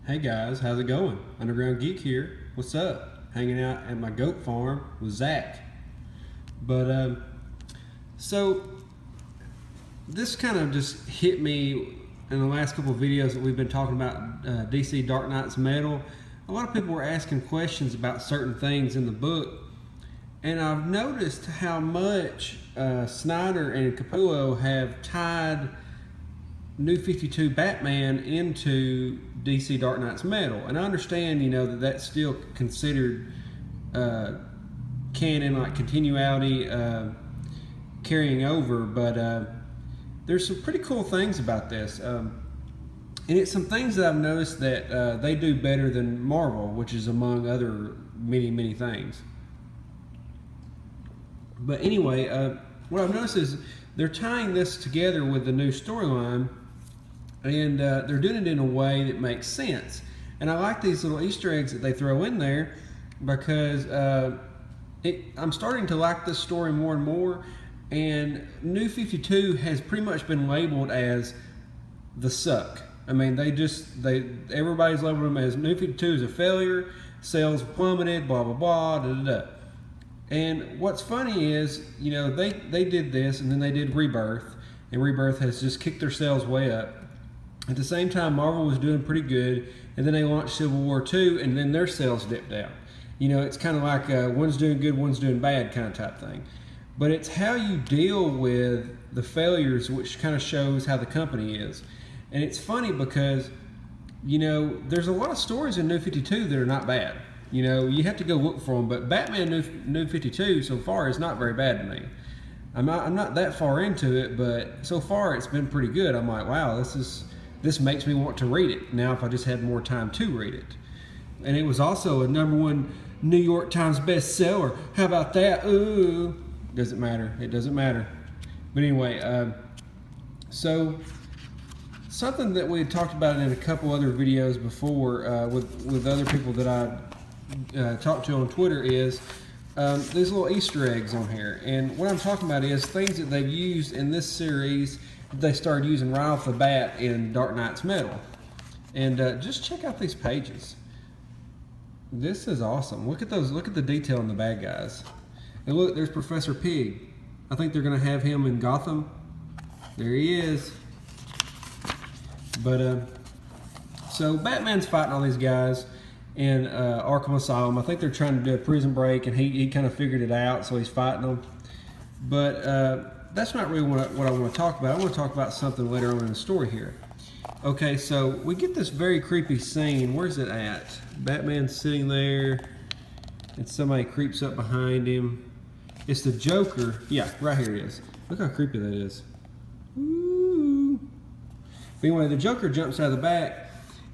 Hey guys, how's it going? Underground Geek here. What's up? Hanging out at my goat farm with Zach. But so this kind of just hit me in the last couple of videos that we've been talking about DC Dark Knight's Metal. A lot of people were asking questions about certain things in the book, and I've noticed how much Snyder and Capullo have tied New 52 Batman into DC Dark Knight's Metal. And I understand, that that's still considered canon, like continuity, carrying over, but there's some pretty cool things about this. And it's some things that I've noticed that they do better than Marvel, which is among other many things. But anyway, what I've noticed is they're tying this together with the new storyline, and they're doing it in a way that makes sense. And I like these little Easter eggs that they throw in there because I'm starting to like this story more and more. And New 52 has pretty much been labeled as the suck. I mean, everybody's labeled them as New 52 is a failure, sales plummeted, blah blah blah, da da da. And what's funny is, they did this, and then they did Rebirth, and Rebirth has just kicked their sales way up. At the same time, Marvel was doing pretty good, and then they launched Civil War 2, and then their sales dipped down. It's kind of like one's doing good, one's doing bad kind of type thing. But it's how you deal with the failures which kind of shows how the company is. And it's funny because, there's a lot of stories in New 52 that are not bad. You have to go look for them, but Batman New 52 so far is not very bad to me. I'm not that far into it, but so far it's been pretty good. I'm like, wow, this makes me want to read it now if I just had more time to read it. And it was also a #1 New York Times bestseller. How about that? Ooh, doesn't matter. It doesn't matter. But anyway, so something that we had talked about in a couple other videos before with other people that I talked to on Twitter is these little Easter eggs on here. And what I'm talking about is things that they've used in this series that they started using right off the bat in Dark Knight's Metal. And just check out these pages. This is awesome. Look at those. Look at the detail in the bad guys. And look, there's Professor Pig. I think they're going to have him in Gotham. There he is. But so Batman's fighting all these guys in Arkham Asylum. I think they're trying to do a prison break, and he kind of figured it out, so he's fighting them. But that's not really what I want to talk about. I want to talk about something later on in the story here. Okay, so we get this very creepy scene. Where's it at? Batman's sitting there, and somebody creeps up behind him. It's the Joker. Yeah, right here it is. Look how creepy that is. Ooh. But anyway, the Joker jumps out of the back,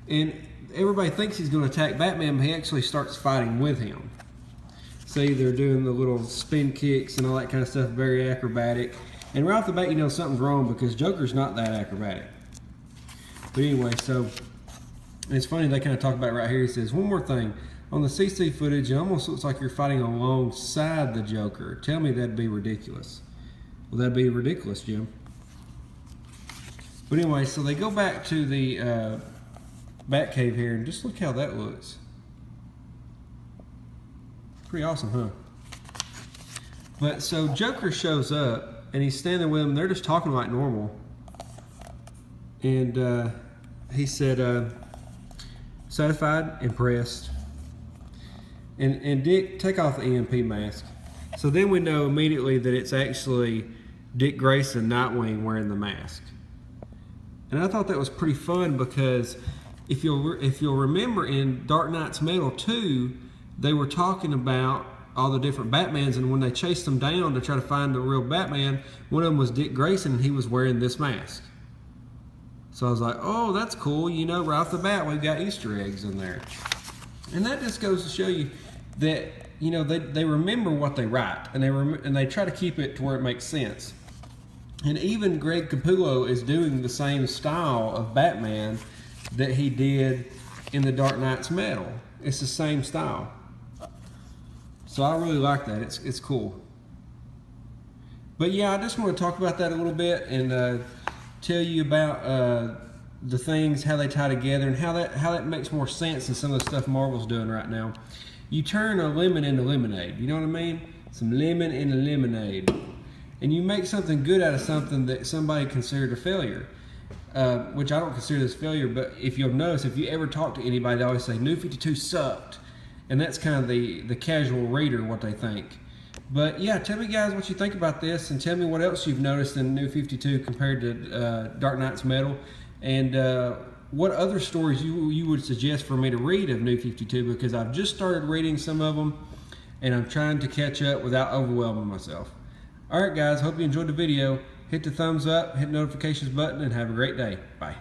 and everybody thinks he's going to attack Batman, but he actually starts fighting with him. See, they're doing the little spin kicks and all that kind of stuff, very acrobatic. And right off the bat, something's wrong because Joker's not that acrobatic. But anyway, so it's funny, they kind of talk about it right here. He says, one more thing. On the CC footage, it almost looks like you're fighting alongside the Joker. Tell me that'd be ridiculous. Well, that'd be ridiculous, Jim. But anyway, so they go back to the Batcave here, and just look how that looks. Pretty awesome, huh? But so Joker shows up, and he's standing with them. They're just talking like normal. And he said, satisfied, impressed. And Dick, take off the EMP mask. So then we know immediately that it's actually Dick Grayson, Nightwing, wearing the mask. And I thought that was pretty fun because if you'll remember in Dark Knight's Metal 2, they were talking about all the different Batmans, and when they chased them down to try to find the real Batman, one of them was Dick Grayson, and he was wearing this mask. So I was like, oh, that's cool. Right off the bat, we've got Easter eggs in there. And that just goes to show you that, they remember what they write, and they try to keep it to where it makes sense. And even Greg Capullo is doing the same style of Batman that he did in the Dark Knight's Metal. It's the same style. So I really like that. It's cool. But yeah, I just want to talk about that a little bit and tell you about the things, how they tie together, and how that makes more sense than some of the stuff Marvel's doing right now. You turn a lemon into lemonade. You know what I mean? Some lemon into lemonade, and you make something good out of something that somebody considered a failure. Which I don't consider this failure, but if you'll notice, if you ever talk to anybody, they always say New 52 sucked, and that's kind of the casual reader what they think. But yeah, tell me guys what you think about this, and tell me what else you've noticed in New 52 compared to Dark Knight's Metal, and what other stories you would suggest for me to read of New 52, because I've just started reading some of them, and I'm trying to catch up without overwhelming myself. Alright guys, hope you enjoyed the video. Hit the thumbs up, hit the notifications button, and have a great day. Bye.